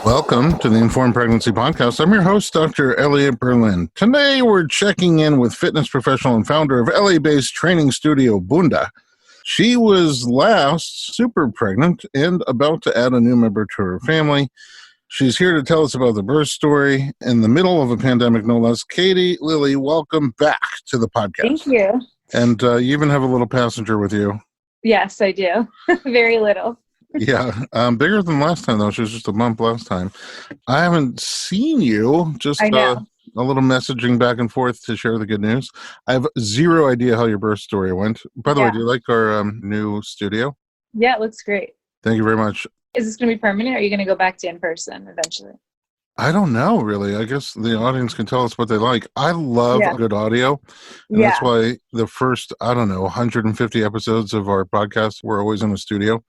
Welcome to the Informed Pregnancy Podcast. I'm your host, Dr. Elliot Berlin. Today, we're checking in with fitness professional and founder of LA-based training studio, Bunda. She was last super pregnant and about to add a new member to her family. She's here to tell us about the birth story in the middle of a pandemic, no less. Katie Lilly, welcome back to the podcast. Thank you. And you even have a little passenger with you. Yes, I do. Very little. Yeah, bigger than last time, though. She was just a month last time. I haven't seen you, just I know. a little messaging back and forth to share the good news. I have zero idea how your birth story went. By the way, do you like our new studio? Yeah, it looks great. Thank you very much. Is this going to be permanent, or are you going to go back to in-person eventually? I don't know, really. I guess the audience can tell us what they like. I love good audio. And that's why the first, 150 episodes of our podcast were always in the studio.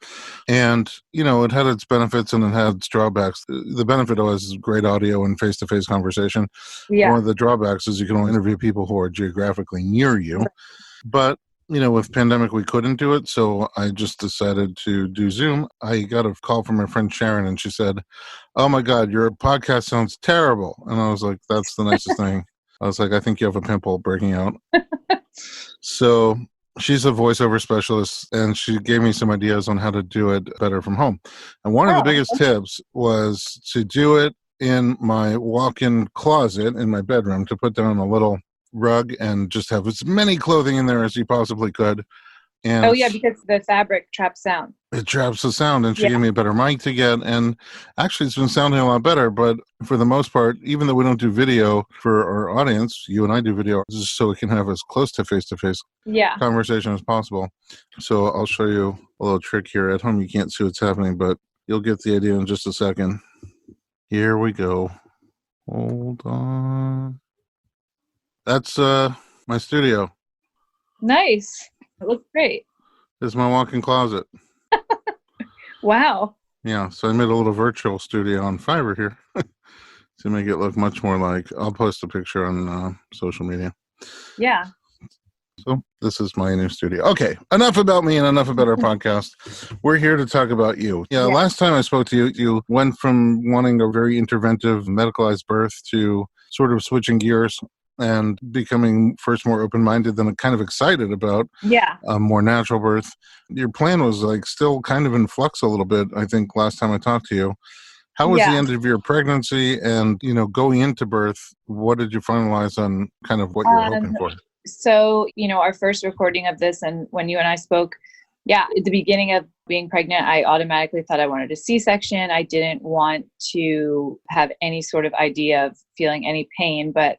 And, it had its benefits and it had its drawbacks. The benefit was great audio and face-to-face conversation. Yeah. One of the drawbacks is you can only interview people who are geographically near you. But with pandemic, we couldn't do it, so I just decided to do Zoom. I got a call from my friend Sharon, and she said, "Oh my God, your podcast sounds terrible." And I was like, "That's the nicest thing." I was like, "I think you have a pimple breaking out." So she's a voiceover specialist, and she gave me some ideas on how to do it better from home. And one of the biggest tips was to do it in my walk-in closet in my bedroom, to put down a little rug and just have as many clothing in there as you possibly could. And because the fabric traps sound. It traps the sound, and she gave me a better mic to get, and actually it's been sounding a lot better. But for the most part, even though we don't do video for our audience, you and I do video just so we can have as close to face-to-face conversation as possible. So I'll show you a little trick here. At home you can't see what's happening, but you'll get the idea in just a second. Here we go. Hold on. That's my studio. Nice. It looks great. This is my walk-in closet. Wow. Yeah, so I made a little virtual studio on Fiverr here to make it look much more like, I'll post a picture on social media. Yeah. So this is my new studio. Okay, enough about me and enough about our podcast. We're here to talk about you. Yeah, last time I spoke to you, you went from wanting a very interventive medicalized birth to sort of switching gears and becoming first more open-minded, then kind of excited about a more natural birth. Your plan was still kind of in flux a little bit, I think, last time I talked to you. How was the end of your pregnancy? And, going into birth, what did you finalize on kind of what you were hoping for? So, our first recording of this, and when you and I spoke, at the beginning of being pregnant, I automatically thought I wanted a C-section. I didn't want to have any sort of idea of feeling any pain, but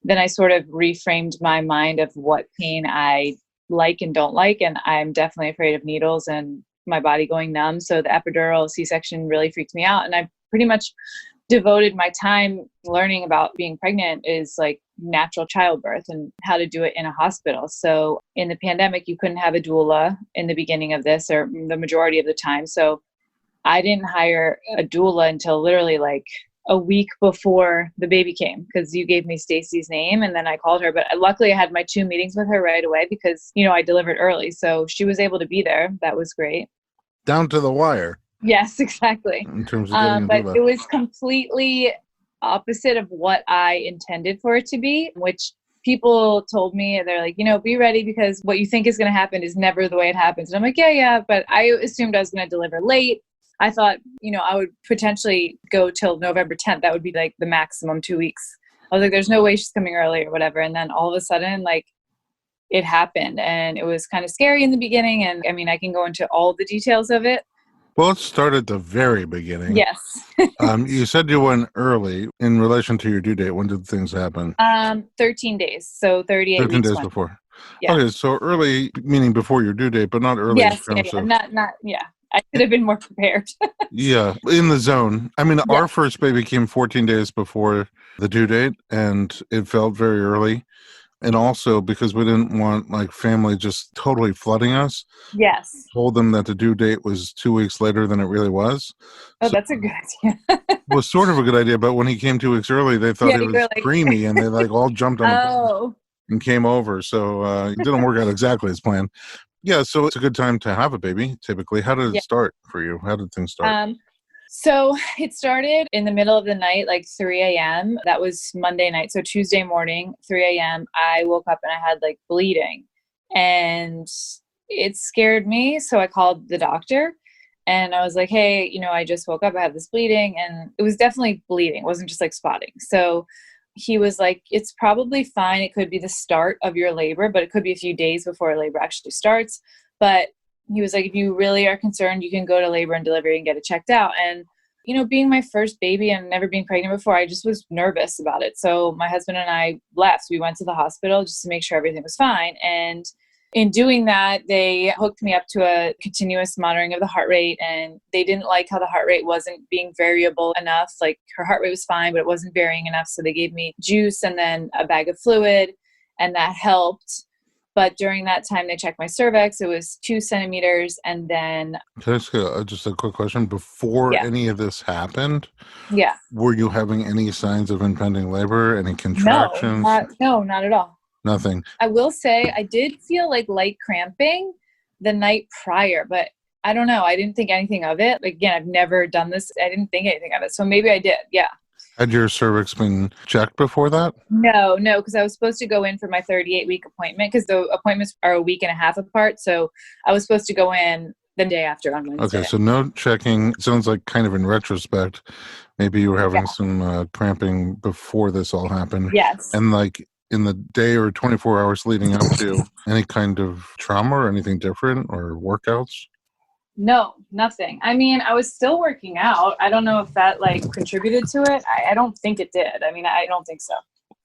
then I sort of reframed my mind of what pain I like and don't like. And I'm definitely afraid of needles and my body going numb. So the epidural C-section really freaked me out. And I pretty much devoted my time learning about being pregnant is natural childbirth and how to do it in a hospital. So in the pandemic, you couldn't have a doula in the beginning of this, or the majority of the time. So I didn't hire a doula until literally a week before the baby came, because you gave me Stacy's name and then I called her. But luckily I had my 2 meetings with her right away because, I delivered early. So she was able to be there. That was great. Down to the wire. Yes, exactly. In terms of getting but it was completely opposite of what I intended for it to be, which people told me, they're like, be ready because what you think is going to happen is never the way it happens. And I'm like, yeah. But I assumed I was going to deliver late. I thought, I would potentially go till November 10th. That would be the maximum 2 weeks. I was like, there's no way she's coming early or whatever. And then all of a sudden, it happened. And it was kind of scary in the beginning. And I can go into all the details of it. Well, let's start at the very beginning. Yes. You said you went early in relation to your due date. When did things happen? 13 days. So 38 13 weeks days before. Yeah. Okay, so early, meaning before your due date, but not early. Yes, not. I could have been more prepared. Yeah, in the zone. Our first baby came 14 days before the due date, and it felt very early. And also because we didn't want family just totally flooding us. Yes. Told them that the due date was 2 weeks later than it really was. Oh, so that's a good idea. Was sort of a good idea, but when he came 2 weeks early, they thought he was creamy, and they all jumped on the and came over. So it didn't work out exactly as planned. Yeah, so it's a good time to have a baby, typically. How did it start for you? How did things start? So it started in the middle of the night, like 3 a.m. That was Monday night. So Tuesday morning, 3 a.m., I woke up and I had like bleeding and it scared me. So I called the doctor and I was like, hey, I just woke up. I have this bleeding, and it was definitely bleeding. It wasn't just like spotting. So he was like, it's probably fine. It could be the start of your labor, but it could be a few days before labor actually starts. But he was like, if you really are concerned, you can go to labor and delivery and get it checked out. And, being my first baby and never being pregnant before, I just was nervous about it. So my husband and I left. We went to the hospital just to make sure everything was fine. And in doing that, they hooked me up to a continuous monitoring of the heart rate. And they didn't like how the heart rate wasn't being variable enough. Like her heart rate was fine, but it wasn't varying enough. So they gave me juice and then a bag of fluid, and that helped. But during that time, they checked my cervix. It was 2 centimeters. And then... Can I ask just a quick question? Before any of this happened, were you having any signs of impending labor, any contractions? No, not at all. Nothing. I will say I did feel like light cramping the night prior, but I don't know. I didn't think anything of it. Again, I've never done this. I didn't think anything of it. So maybe I did. Yeah. Had your cervix been checked before that? No, because I was supposed to go in for my 38-week appointment, because the appointments are a week and a half apart. So I was supposed to go in the day after on Wednesday. Okay, so no checking. It sounds like kind of in retrospect, maybe you were having some cramping before this all happened. Yes. And like in the day or 24 hours leading up to, any kind of trauma or anything different or workouts? No, nothing. I mean, I was still working out. I don't know if that like contributed to it. I don't think it did. I mean, I don't think so.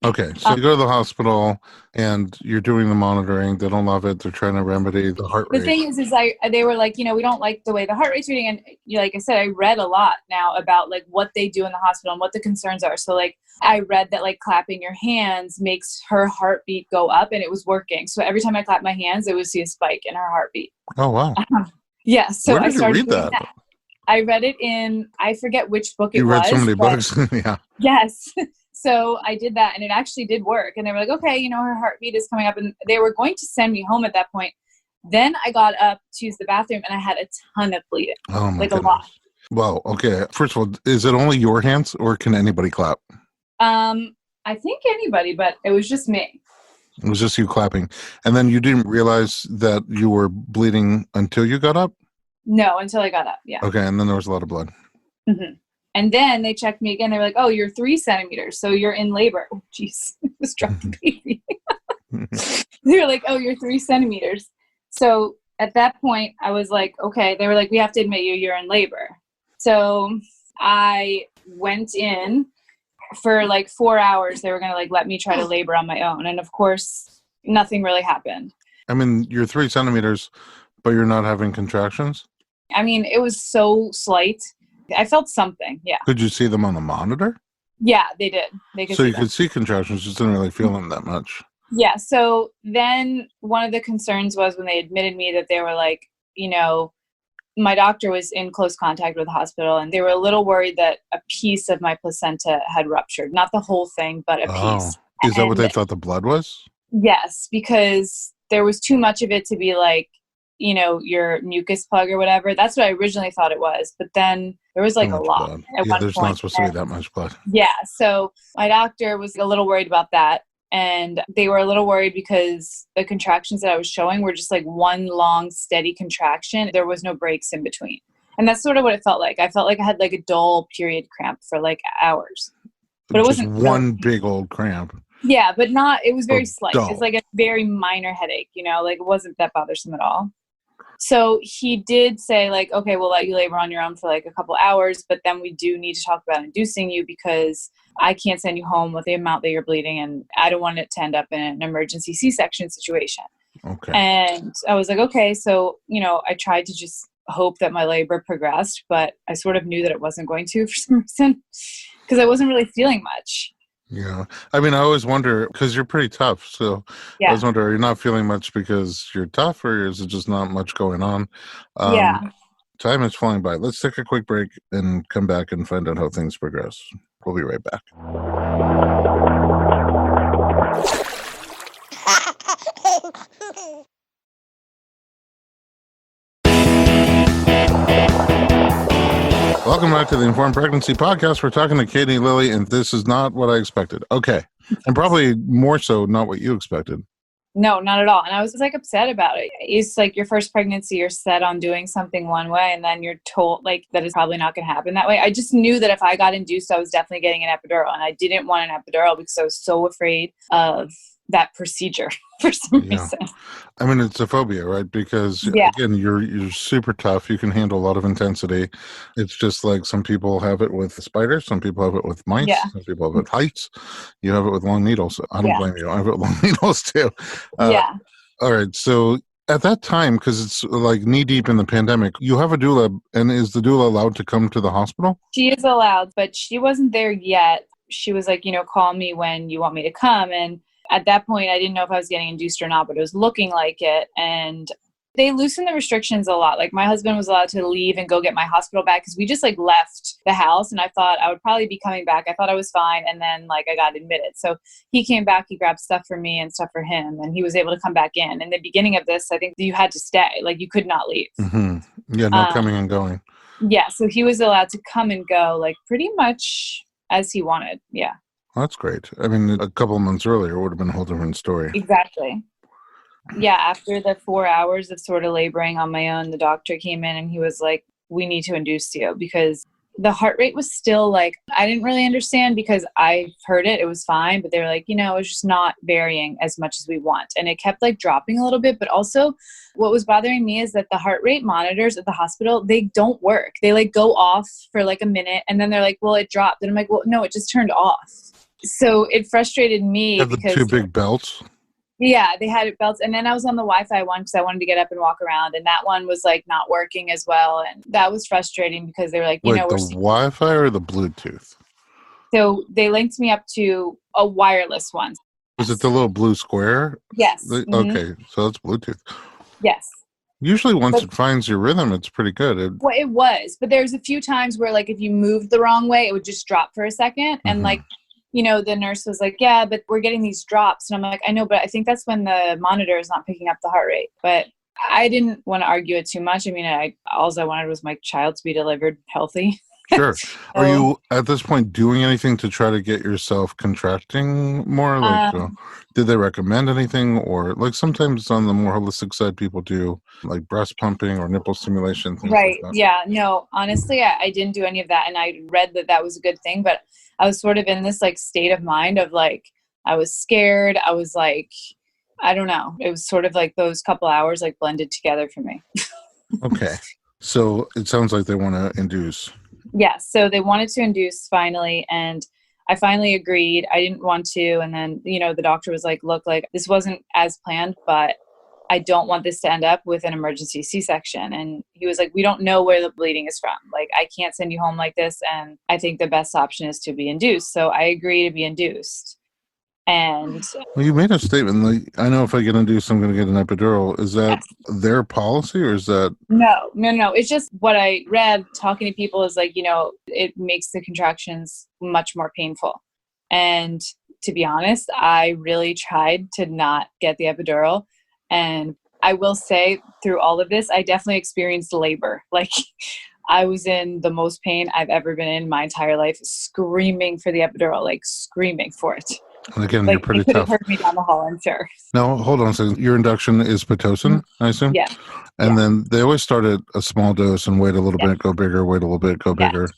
Okay, so you go to the hospital and you're doing the monitoring. They don't love it. They're trying to remedy the heart rate. The thing is they were like, we don't like the way the heart rate's reading. And like I said, I read a lot now about like what they do in the hospital and what the concerns are. So like I read that like clapping your hands makes her heartbeat go up, and it was working. So every time I clapped my hands, I would see a spike in her heartbeat. Oh, wow. Yeah. So Where did I started you read that? I read it in, I forget which book it was. You read so many books. Yeah. Yes. So I did that, and it actually did work. And they were like, okay, her heartbeat is coming up, and they were going to send me home at that point. Then I got up to use the bathroom, and I had a ton of bleeding. Oh my goodness. A lot. Well, okay. First of all, is it only your hands, or can anybody clap? I think anybody, but it was just me. It was just you clapping. And then you didn't realize that you were bleeding until you got up? No, until I got up. Yeah. Okay. And then there was a lot of blood. Mm-hmm. And then they checked me again. They were like, oh, you're 3 centimeters. So you're in labor. Oh, jeez. I was dropping baby. They were like, oh, you're 3 centimeters. So at that point, I was like, okay. They were like, we have to admit you're in labor. So I went in for like 4 hours. They were going to like let me try to labor on my own. And of course, nothing really happened. I mean, you're 3 centimeters, but you're not having contractions? I mean, it was so slight. I felt something. Yeah. Could you see them on the monitor? Yeah, they did. They could. So you could see contractions, just didn't really feel them that much. Yeah. So then one of the concerns was when they admitted me that they were like, my doctor was in close contact with the hospital, and they were a little worried that a piece of my placenta had ruptured. Not the whole thing, but a piece. Is that what they thought the blood was? Yes, because there was too much of it to be like, your mucus plug or whatever. That's what I originally thought it was. But then there was like a lot. There's not supposed to be that much blood. Yeah. So my doctor was a little worried about that. And they were a little worried because the contractions that I was showing were just like one long, steady contraction. There was no breaks in between. And that's sort of what it felt like. I felt like I had like a dull period cramp for like hours. But it wasn't one big old cramp. Yeah, but it was very slight. Dull. It's like a very minor headache, like it wasn't that bothersome at all. So he did say like, okay, we'll let you labor on your own for like a couple hours, but then we do need to talk about inducing you because I can't send you home with the amount that you're bleeding, and I don't want it to end up in an emergency C-section situation. Okay. And I was like, okay. So, I tried to just hope that my labor progressed, but I sort of knew that it wasn't going to for some reason because I wasn't really feeling much. Yeah. I mean, I always wonder, because you're pretty tough. So I always wonder, are you not feeling much because you're tough, or is it just not much going on? Time is flying by. Let's take a quick break and come back and find out how things progress. We'll be right back. Welcome back to the Informed Pregnancy Podcast. We're talking to Katie Lilly, and this is not what I expected. Okay. And probably more so not what you expected. No, not at all. And I was like upset about it. It's like your first pregnancy, you're set on doing something one way, and then you're told like that is probably not going to happen that way. I just knew that if I got induced, I was definitely getting an epidural, and I didn't want an epidural because I was so afraid of that procedure for some reason. I mean, it's a phobia, right? Because again, you're super tough. You can handle a lot of intensity. It's just like some people have it with spiders, some people have it with mice, some people have it with heights. You have it with long needles. I don't blame you. I have it with long needles too. All right. So at that time, because it's like knee deep in the pandemic, you have a doula, and is the doula allowed to come to the hospital? She is allowed, but she wasn't there yet. She was like, call me when you want me to come. And at that point, I didn't know if I was getting induced or not, but it was looking like it. And they loosened the restrictions a lot. Like my husband was allowed to leave and go get my hospital bag because we just like left the house, and I thought I would probably be coming back. I thought I was fine. And then like I got admitted. So he came back, he grabbed stuff for me and stuff for him, and he was able to come back in. In the bebeginning of this, I think you had to stay. Like you could not leave. Mm-hmm. Yeah, no coming and going. Yeah, so he was allowed to come and go like pretty much as he wanted. Yeah. Well, that's great. I mean, a couple of months earlier would have been a whole different story. Exactly. Yeah, after the 4 hours of sort of laboring on my own, the doctor came in and he was like, we need to induce you, because the heart rate was still like, I didn't really understand because I heard it was fine, but they were like, it was just not varying as much as we want. And it kept like dropping a little bit. But also what was bothering me is that the heart rate monitors at the hospital, they don't work. They like go off for like a minute and then they're like, well, it dropped. And I'm like, well, no, it just turned off. So it frustrated me. Have the two big belts? Yeah, they had belts. And then I was on the Wi-Fi one because I wanted to get up and walk around. And that one was like not working as well. And that was frustrating because they were like, Wait, the Wi-Fi or the Bluetooth? So they linked me up to a wireless one. Is it the little blue square? Yes. Okay, so that's Bluetooth. Yes. Usually once it finds your rhythm, it's pretty good. Well, it was. But there's a few times where like if you moved the wrong way, it would just drop for a second. And like, the nurse was like, yeah, but we're getting these drops. And I'm like, I know, but I think that's when the monitor is not picking up the heart rate. But I didn't want to argue it too much. I mean, all I wanted was my child to be delivered healthy. Sure. Are you at this point doing anything to try to get yourself contracting more? Like, did they recommend anything? Or like sometimes on the more holistic side, people do like breast pumping or nipple stimulation. Right. Like that. Yeah. No, honestly, I didn't do any of that. And I read that was a good thing, but I was sort of in this like state of mind of like, I was scared. I was like, I don't know. It was sort of like those couple hours like blended together for me. Okay. So it sounds like they want to induce. Yeah. So they wanted to induce finally. And I finally agreed. I didn't want to. And then, the doctor was like, look, like this wasn't as planned, but I don't want this to end up with an emergency C-section. And he was like, we don't know where the bleeding is from. Like, I can't send you home like this. And I think the best option is to be induced. So I agree to be induced. And well, you made a statement like, I know if I get induced, I'm going to get an epidural. Is that their policy or is that? No. It's just what I read talking to people is like, it makes the contractions much more painful. And to be honest, I really tried to not get the epidural. And I will say through all of this, I definitely experienced labor. Like I was in the most pain I've ever been in my entire life, screaming for the epidural, like screaming for it. And again, like, you're pretty tough. You could have tough. heard me down the hall, I'm sure. No, hold on a second. Your induction is Pitocin, I assume? Yeah. And then they always start at a small dose and wait a little bit, go bigger, wait a little bit, go bigger.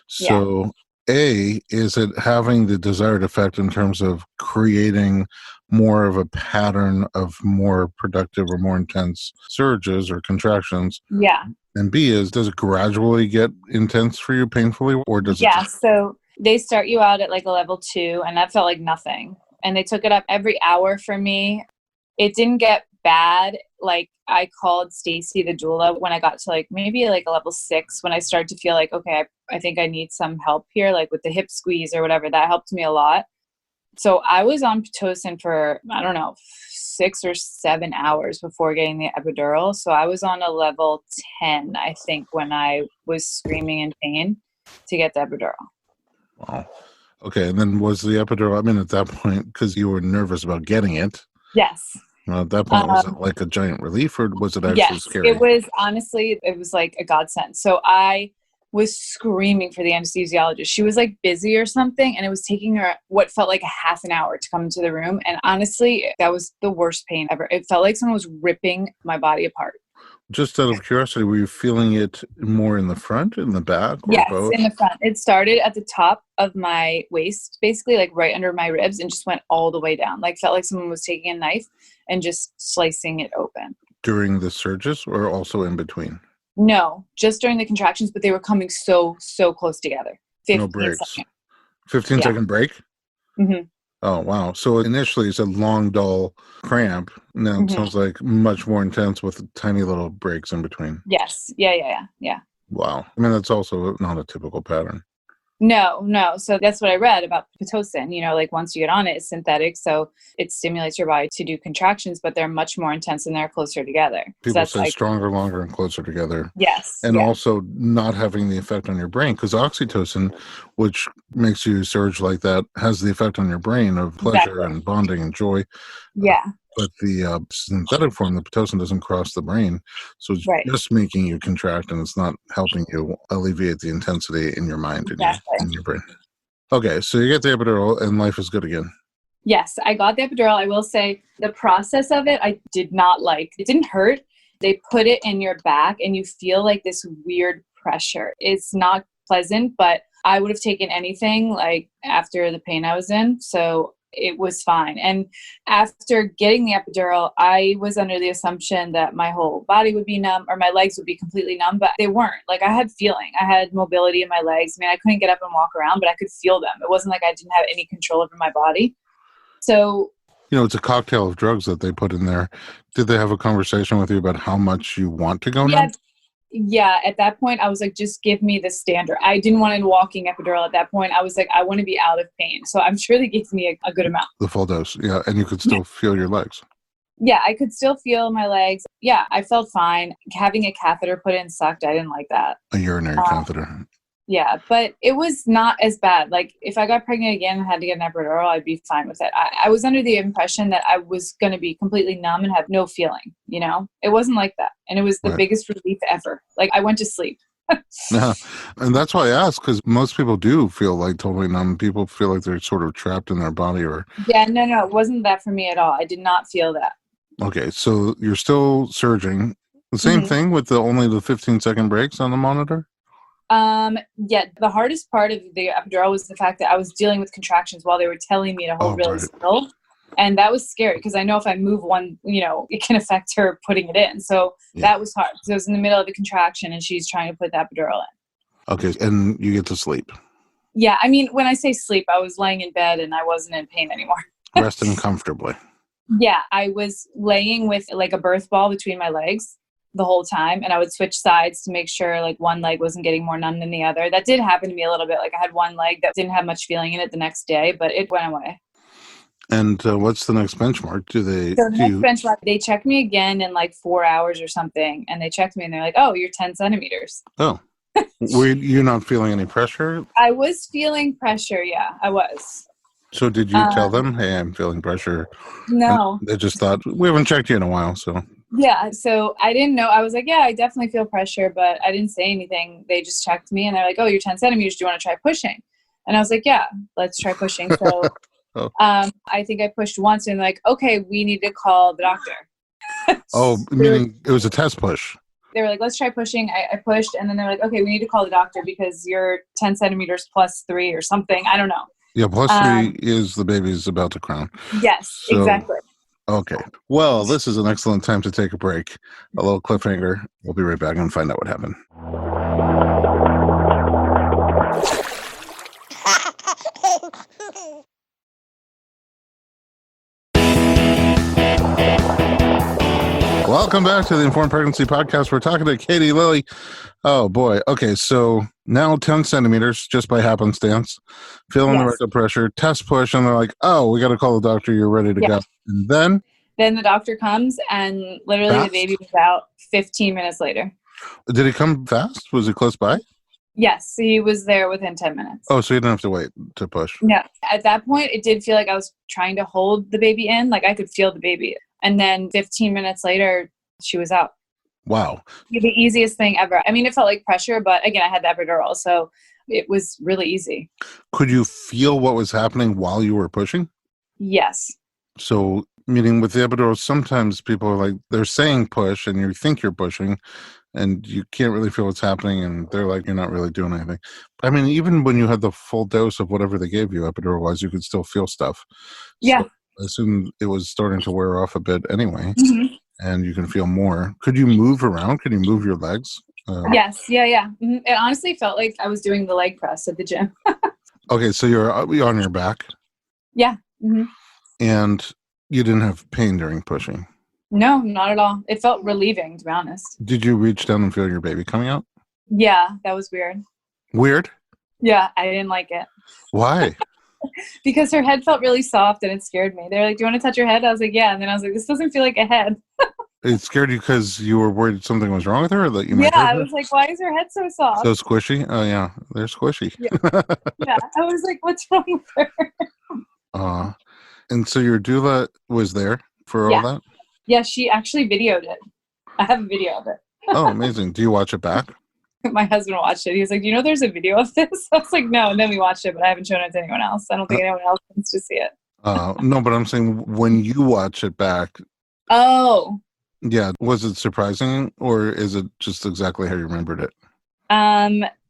So is it having the desired effect in terms of creating more of a pattern of more productive or more intense surges or contractions? Yeah. And B does it gradually get intense for you painfully, or does it? Yeah. So they start you out at like a level 2, and that felt like nothing. And they took it up every hour for me. It didn't get bad. Like I called Stacy, the doula, when I got to like maybe like a level 6, when I started to feel like, okay, I think I need some help here, like with the hip squeeze or whatever. That helped me a lot. So I was on Pitocin for, I don't know, 6 or 7 hours before getting the epidural. So I was on a level 10, I think, when I was screaming in pain to get the epidural. Wow. Okay. And then was the epidural, I mean, at that point, because you were nervous about getting it. Yes. At that point, was it like a giant relief or was it actually scary? It was, honestly, it was like a godsend. So I was screaming for the anesthesiologist. She was like busy or something, and it was taking her what felt like a half an hour to come into the room. And honestly, that was the worst pain ever. It felt like someone was ripping my body apart. Just out of curiosity, were you feeling it more in the front, in the back, or Yes, both? in the front. It started at the top of my waist, basically like right under my ribs, and just went all the way down. Like felt like someone was taking a knife and just slicing it open. During the surges or also in between? No, just during the contractions, but they were coming so close together. No breaks. Seconds. 15-second break? Mm-hmm. Oh, wow. So initially it's a long, dull cramp. Now it sounds like much more intense with tiny little breaks in between. Yes. Yeah. Wow. I mean, that's also not a typical pattern. No. So that's what I read about Pitocin. Like once you get on it, it's synthetic. So it stimulates your body to do contractions, but they're much more intense and they're closer together. People say stronger, longer, and closer together. Yes. And also not having the effect on your brain, because oxytocin, which makes you surge like that, has the effect on your brain of pleasure and bonding and joy. Yeah. But the synthetic form, the Pitocin, doesn't cross the brain. So it's just making you contract, and it's not helping you alleviate the intensity in your mind and in your brain. Okay, so you get the epidural, and life is good again. Yes, I got the epidural. I will say the process of it, I did not like. It didn't hurt. They put it in your back, and you feel like this weird pressure. It's not pleasant, but I would have taken anything like after the pain I was in. So it was fine. And after getting the epidural, I was under the assumption that my whole body would be numb or my legs would be completely numb, but they weren't. Like I had feeling. I had mobility in my legs. I mean, I couldn't get up and walk around, but I could feel them. It wasn't like I didn't have any control over my body. So, it's a cocktail of drugs that they put in there. Did they have a conversation with you about how much you want to go numb? Yeah, at that point, I was like, just give me the standard. I didn't want a walking epidural at that point. I was like, I want to be out of pain. So I'm sure they gave me a good amount. The full dose, yeah. And you could still feel your legs. Yeah, I could still feel my legs. Yeah, I felt fine. Having a catheter put in sucked. I didn't like that. A urinary catheter. Yeah, but it was not as bad. Like if I got pregnant again and had to get an epidural, I'd be fine with it. I was under the impression that I was going to be completely numb and have no feeling, It wasn't like that. And it was the biggest relief ever. Like I went to sleep. Yeah. And that's why I asked, because most people do feel like totally numb. People feel like they're sort of trapped in their body or... Yeah, no, it wasn't that for me at all. I did not feel that. Okay, so you're still surging. The same thing with only the 15-second breaks on the monitor? Yeah, the hardest part of the epidural was the fact that I was dealing with contractions while they were telling me to hold really still. And that was scary because I know if I move one, it can affect her putting it in. So that was hard. So I was in the middle of a contraction and she's trying to put the epidural in. Okay, and you get to sleep. Yeah, I mean, when I say sleep, I was laying in bed and I wasn't in pain anymore. Resting comfortably. Yeah, I was laying with like a birth ball between my legs the whole time, and I would switch sides to make sure like one leg wasn't getting more numb than the other. That did happen to me a little bit. Like I had one leg that didn't have much feeling in it the next day, but it went away. And what's the next benchmark? Benchmark, they checked me again in like 4 hours or something, and they checked me and they're like, oh, you're 10 centimeters. Oh, were you not feeling any pressure? I was feeling pressure. Yeah, I was. So did you tell them, hey, I'm feeling pressure? No. And they just thought, we haven't checked you in a while, so. Yeah, so I didn't know. I was like, yeah, I definitely feel pressure, but I didn't say anything. They just checked me and they're like, oh, you're 10 centimeters. Do you want to try pushing? And I was like, yeah, let's try pushing. So I think I pushed once and like, okay, we need to call the doctor. Meaning it was a test push. They were like, let's try pushing. I pushed and then they're like, okay, we need to call the doctor because you're 10 centimeters plus 3 or something. I don't know. Yeah, plus 3 is the baby's about to crown. Yes, exactly. Okay. Well, this is an excellent time to take a break. A little cliffhanger. We'll be right back and find out what happened. Welcome back to the Informed Pregnancy Podcast. We're talking to Katie Lilly. Oh, boy. Okay, so now 10 centimeters, just by happenstance, feeling the rectal pressure, test push, and they're like, oh, we got to call the doctor. You're ready to go. And then the doctor comes, and literally the baby was out 15 minutes later. Did he come fast? Was he close by? Yes, he was there within 10 minutes. Oh, so you didn't have to wait to push. No. At that point, it did feel like I was trying to hold the baby in. Like I could feel the baby. And then 15 minutes later, she was out. Wow. The easiest thing ever. I mean, it felt like pressure, but again, I had the epidural, so it was really easy. Could you feel what was happening while you were pushing? Yes. So, meaning with the epidural, sometimes people are like, they're saying push and you think you're pushing and you can't really feel what's happening. And they're like, you're not really doing anything. I mean, even when you had the full dose of whatever they gave you epidural wise, you could still feel stuff. Yeah. So I assume it was starting to wear off a bit anyway, Mm-hmm. and you can feel more. Could you move around? Could you move your legs? Yes. Yeah. Yeah. Mm-hmm. It honestly felt like I was doing the leg press at the gym. Okay, so you're on your back. Yeah. Mm-hmm. And you didn't have pain during pushing. No, not at all. It felt relieving, to be honest. Did you reach down and feel your baby coming out? Yeah, that was weird. Weird? Yeah, I didn't like it. Why? Because her head felt really soft and it scared me. They're like, do you want to touch her head? I was like, yeah. And then I was like, this doesn't feel like a head. It scared you because you were worried something was wrong with her, or that you might Yeah, hurt I her? was like, why is her head so soft? So squishy? Oh, yeah, they're squishy. Yeah, I was like, what's wrong with her? And so your doula was there for all that? Yeah, she actually videoed it. I have a video of it. Oh, amazing. Do you watch it back? My husband watched it. He was like, do you know there's a video of this? I was like, no. And then we watched it, but I haven't shown it to anyone else. I don't think anyone else wants to see it. No, but I'm saying when you watch it back. Oh. Yeah. Was it surprising, or is it just exactly how you remembered it?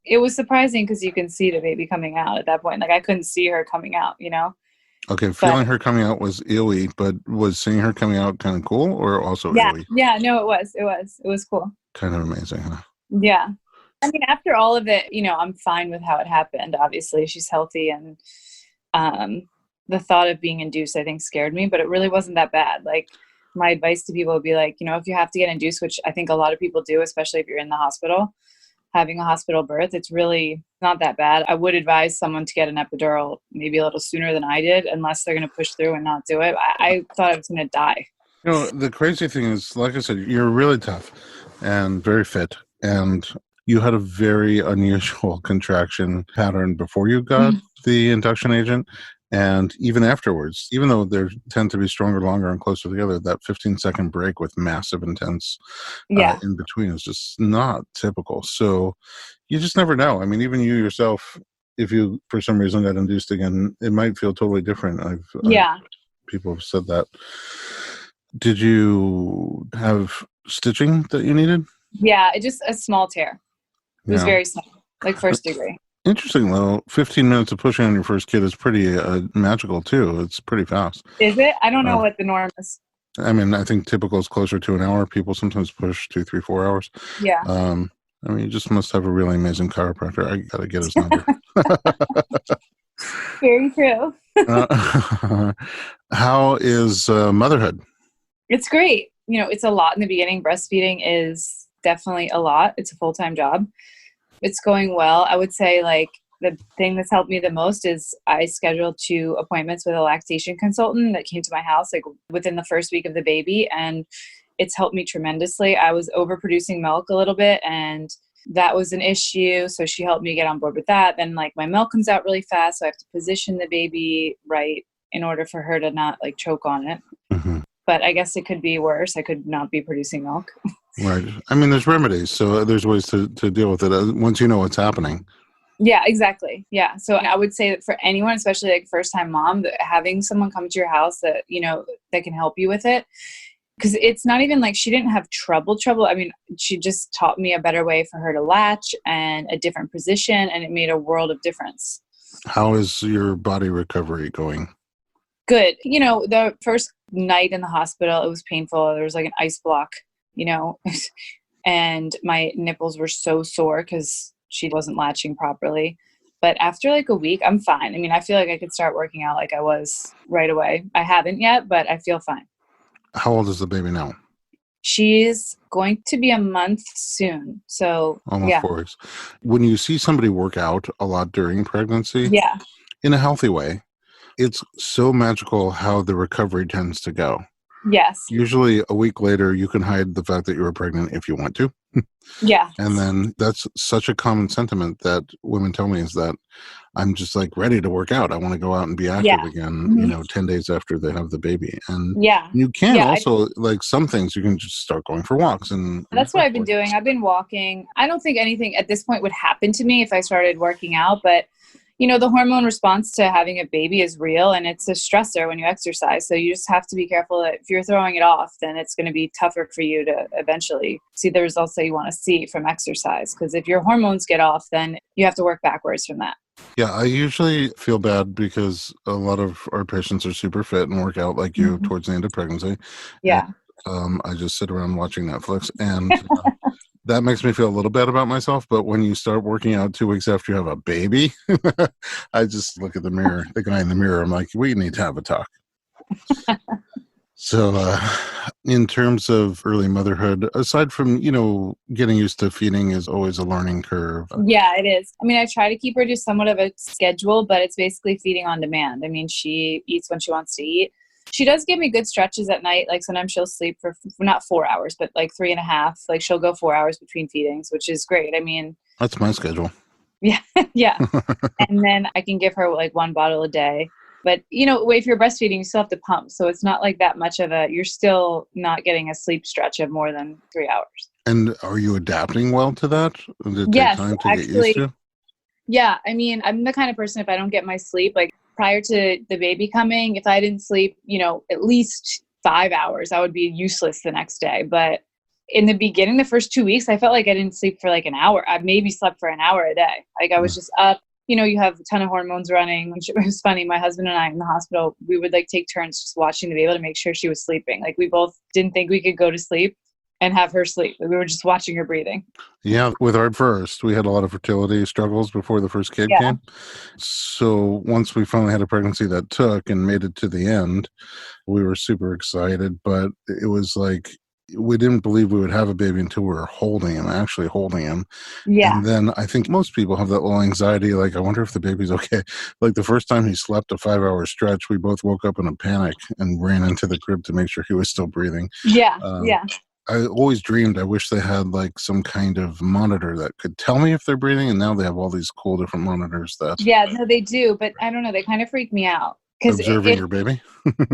It was surprising because you can see the baby coming out at that point. Like I couldn't see her coming out, you know? Okay, feeling her coming out was ewy, but was seeing her coming out kind of cool, or also ewy? Yeah, no, it was cool. Kind of amazing, huh? Yeah. I mean, after all of it, you know, I'm fine with how it happened. Obviously, she's healthy, and the thought of being induced, I think, scared me, but it really wasn't that bad. Like, my advice to people would be like, you know, if you have to get induced, which I think a lot of people do, especially if you're in the hospital, having a hospital birth, it's really not that bad. I would advise someone to get an epidural maybe a little sooner than I did, unless they're going to push through and not do it. I thought I was going to die. You know, the crazy thing is, like I said, you're really tough and very fit, and you had a very unusual contraction pattern before you got the induction agent, and even afterwards, even though they tend to be stronger, longer, and closer together, that 15-second break with massive intense in between is just not typical. So you just never know. I mean, even you yourself, if you for some reason got induced again, it might feel totally different. People have said that. Did you have stitching that you needed? Yeah, it just a small tear. It was very small, like first degree. Interesting, though. 15 minutes of pushing on your first kid is pretty magical, too. It's pretty fast. Is it? I don't know what the norm is. I mean, I think typical is closer to an hour. People sometimes push 2, 3, 4 hours. Yeah. I mean, you just must have a really amazing chiropractor. I got to get his number. Very true. How is motherhood? It's great. You know, it's a lot in the beginning. Breastfeeding is definitely a lot. It's a full-time job. It's going well. I would say like the thing that's helped me the most is I scheduled 2 appointments with a lactation consultant that came to my house like within the first week of the baby. And it's helped me tremendously. I was overproducing milk a little bit, and that was an issue. So she helped me get on board with that. Then like my milk comes out really fast. So I have to position the baby right in order for her to not like choke on it. Mm-hmm. But I guess it could be worse. I could not be producing milk. Right. I mean, there's remedies. So there's ways to deal with it once you know what's happening. Yeah, exactly. Yeah. So I would say that for anyone, especially like first time mom, that having someone come to your house that, you know, that can help you with it. Because it's not even like she didn't have trouble. I mean, she just taught me a better way for her to latch and a different position. And it made a world of difference. How is your body recovery going? Good. You know, the first night in the hospital, it was painful. There was like an ice block, you know, and my nipples were so sore because she wasn't latching properly. But after like a week, I'm fine. I mean, I feel like I could start working out like I was right away. I haven't yet, but I feel fine. How old is the baby now? She's going to be a month soon. So almost 4 weeks. When you see somebody work out a lot during pregnancy, in a healthy way, it's so magical how the recovery tends to go. Yes. Usually a week later, you can hide the fact that you were pregnant if you want to. Yeah. And then that's such a common sentiment that women tell me is that I'm just like ready to work out. I want to go out and be active Yeah. again, Mhm. 10 days after they have the baby. And Yeah. you can Yeah. also, like some things, you can just start going for walks and That's so what I've been forth. doing. I've been walking. I don't think anything at this point would happen to me if I started working out, but the hormone response to having a baby is real and it's a stressor when you exercise. So you just have to be careful that if you're throwing it off, then it's going to be tougher for you to eventually see the results that you want to see from exercise. Because if your hormones get off, then you have to work backwards from that. Yeah, I usually feel bad because a lot of our patients are super fit and work out like you Mhm. towards the end of pregnancy. And Yeah. I just sit around watching Netflix, and that makes me feel a little bad about myself. But when you start working out 2 weeks after you have a baby, I just look at the guy in the mirror. I'm like, we need to have a talk. So, in terms of early motherhood, aside from, getting used to feeding is always a learning curve. Yeah, it is. I mean, I try to keep her to somewhat of a schedule, but it's basically feeding on demand. I mean, she eats when she wants to eat. She does give me good stretches at night. Like sometimes she'll sleep for not 4 hours, but like 3.5. Like she'll go 4 hours between feedings, which is great. I mean, That's my schedule. yeah, yeah. And then I can give her like 1 bottle a day. But, if you're breastfeeding, you still have to pump. So it's not like that much of you're still not getting a sleep stretch of more than 3 hours. And are you adapting well to that? Did it take Yes, time to get used actually. to? Yeah, I mean, I'm the kind of person, if I don't get my sleep, like prior to the baby coming, if I didn't sleep, at least 5 hours, I would be useless the next day. But in the beginning, the first 2 weeks, I felt like I didn't sleep for like an hour. I maybe slept for an hour a day. Like I was just up. You have a ton of hormones running. It was funny. My husband and I in the hospital, we would like take turns just watching the baby to make sure she was sleeping. Like we both didn't think we could go to sleep and have her sleep. We were just watching her breathing. Yeah, with our first, we had a lot of fertility struggles before the first kid Yeah. came. So once we finally had a pregnancy that took and made it to the end, we were super excited. But it was like we didn't believe we would have a baby until we were actually holding him. Yeah. And then I think most people have that little anxiety, like, I wonder if the baby's okay. Like the first time he slept a 5-hour stretch, we both woke up in a panic and ran into the crib to make sure he was still breathing. Yeah. Um, Yeah. I always dreamed I wish they had like some kind of monitor that could tell me if they're breathing, and now they have all these cool different monitors that Yeah, no, they do, but I don't know. They kind of freak me out because observing your baby.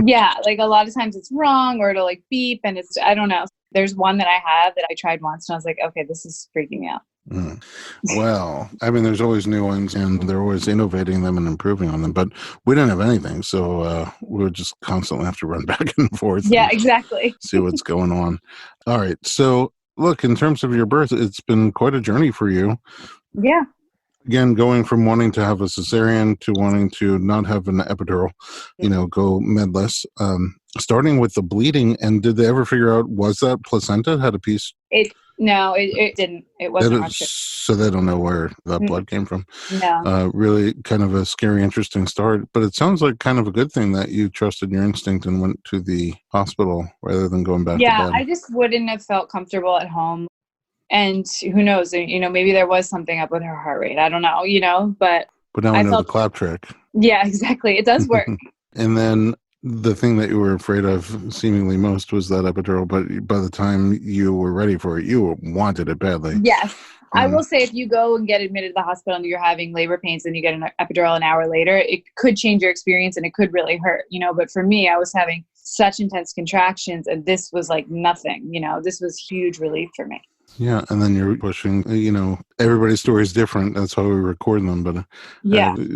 yeah, like a lot of times it's wrong or it'll like beep and I don't know. There's one that I have that I tried once and I was like, okay, this is freaking me out. Mm. Well, I mean, there's always new ones, and they're always innovating them and improving on them. But we didn't have anything, so we would just constantly have to run back and forth. Yeah, and exactly. see what's going on. All right. So, look, in terms of your birth, it's been quite a journey for you. Yeah. Again, going from wanting to have a cesarean to wanting to not have an epidural, go medless. Starting with the bleeding, and did they ever figure out, was that placenta had a piece? No, it didn't. It wasn't ruptured. So they don't know where that blood came from. No. Really kind of a scary, interesting start. But it sounds like kind of a good thing that you trusted your instinct and went to the hospital rather than going back to bed. I just wouldn't have felt comfortable at home. And who knows, maybe there was something up with her heart rate. I don't know, but now we know the clap trick. Yeah, exactly. It does work. And then the thing that you were afraid of seemingly most was that epidural, but by the time you were ready for it, you wanted it badly. Yes. I will say if you go and get admitted to the hospital and you're having labor pains and you get an epidural an hour later, it could change your experience and it could really hurt, but for me, I was having such intense contractions and this was like nothing, this was huge relief for me. Yeah, and then you're pushing, everybody's story is different. That's why we record them. But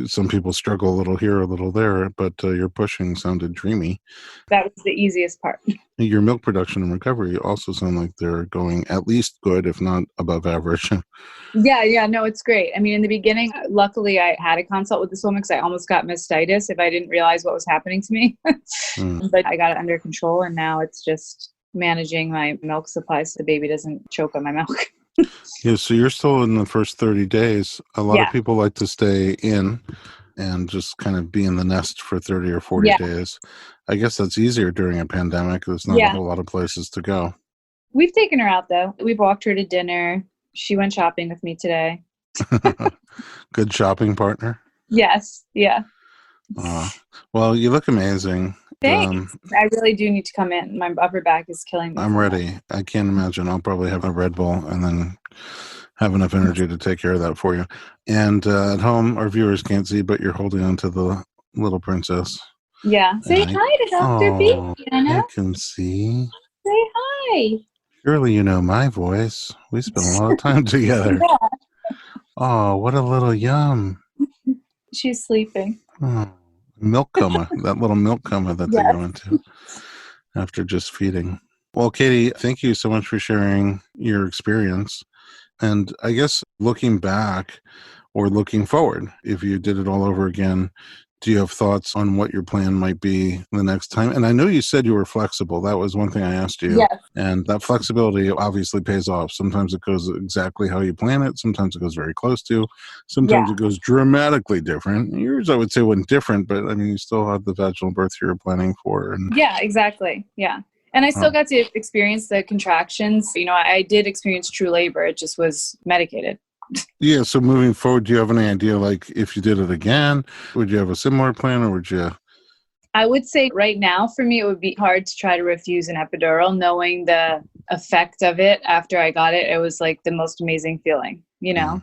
some people struggle a little here, a little there, but your pushing sounded dreamy. That was the easiest part. Your milk production and recovery also sound like they're going at least good, if not above average. Yeah, no, it's great. I mean, in the beginning, luckily I had a consult with this woman because I almost got mastitis if I didn't realize what was happening to me. But I got it under control and now it's just managing my milk supply so the baby doesn't choke on my milk. Yeah, so you're still in the first 30 days. A lot of people like to stay in and just kind of be in the nest for 30 or 40 days. I guess that's easier during a pandemic. There's not a whole lot of places to go. We've taken her out, though. We've walked her to dinner. She went shopping with me today. Good shopping partner? Yes, yeah. Well, you look amazing. Thanks. I really do need to come in. My upper back is killing me. I'm ready. I can't imagine. I'll probably have a Red Bull and then have enough energy to take care of that for you. And at home, our viewers can't see, but you're holding on to the little princess. Yeah. Say hi to Dr. B, Anna. I can see. Say hi. Surely you know my voice. We spent a lot of time together. Yeah. Oh, what a little yum. She's sleeping. Oh, milk coma, that little milk coma that they go into after just feeding. Well, Katie, thank you so much for sharing your experience. And I guess looking back or looking forward, if you did it all over again, do you have thoughts on what your plan might be the next time? And I know you said you were flexible. That was one thing I asked you. Yes. And that flexibility obviously pays off. Sometimes it goes exactly how you plan it. Sometimes it goes very close to. Sometimes it goes dramatically different. Yours, I would say, wasn't different, but I mean, you still had the vaginal birth you were planning for. And yeah, exactly. Yeah. And I still got to experience the contractions. You know, I did experience true labor. It just was medicated. Yeah. So moving forward, do you have any idea, like, if you did it again, would you have a similar plan, or would you? I would say right now for me, it would be hard to try to refuse an epidural, knowing the effect of it after I got it. It was like the most amazing feeling, you know?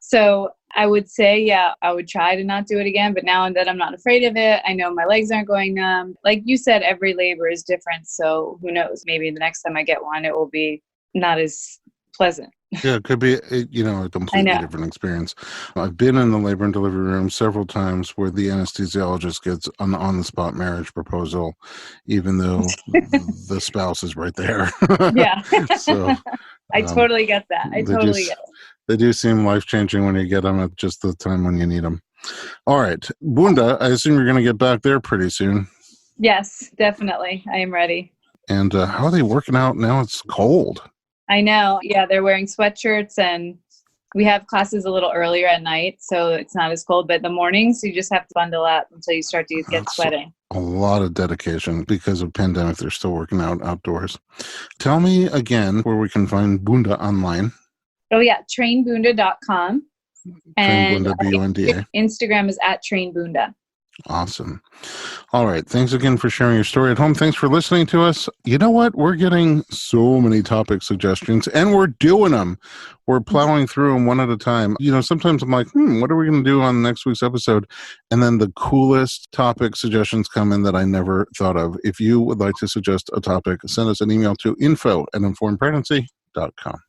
So I would say, yeah, I would try to not do it again. But now that I'm not afraid of it, I know my legs aren't going numb. Like you said, every labor is different. So who knows? Maybe the next time I get one, it will be not as pleasant. Yeah, it could be, a completely different experience. I've been in the labor and delivery room several times where the anesthesiologist gets an on-the-spot marriage proposal, even though the spouse is right there. Yeah. So I totally get that. I totally get it. They do seem life-changing when you get them at just the time when you need them. All right. Bunda, I assume you're going to get back there pretty soon. Yes, definitely. I am ready. And how are they working out now? It's cold. I know. Yeah, they're wearing sweatshirts, and we have classes a little earlier at night, so it's not as cold. But the mornings, you just have to bundle up until you start to get sweating. A lot of dedication. Because of pandemic, they're still working out outdoors. Tell me again where we can find Bunda online. Oh, yeah, trainbunda.com. And Bunda, Bunda. Instagram is @trainbunda. Awesome. All right. Thanks again for sharing your story at home. Thanks for listening to us. You know what? We're getting so many topic suggestions, and we're doing them. We're plowing through them one at a time. You know, sometimes I'm like, what are we going to do on next week's episode? And then the coolest topic suggestions come in that I never thought of. If you would like to suggest a topic, send us an email to info@informedpregnancy.com.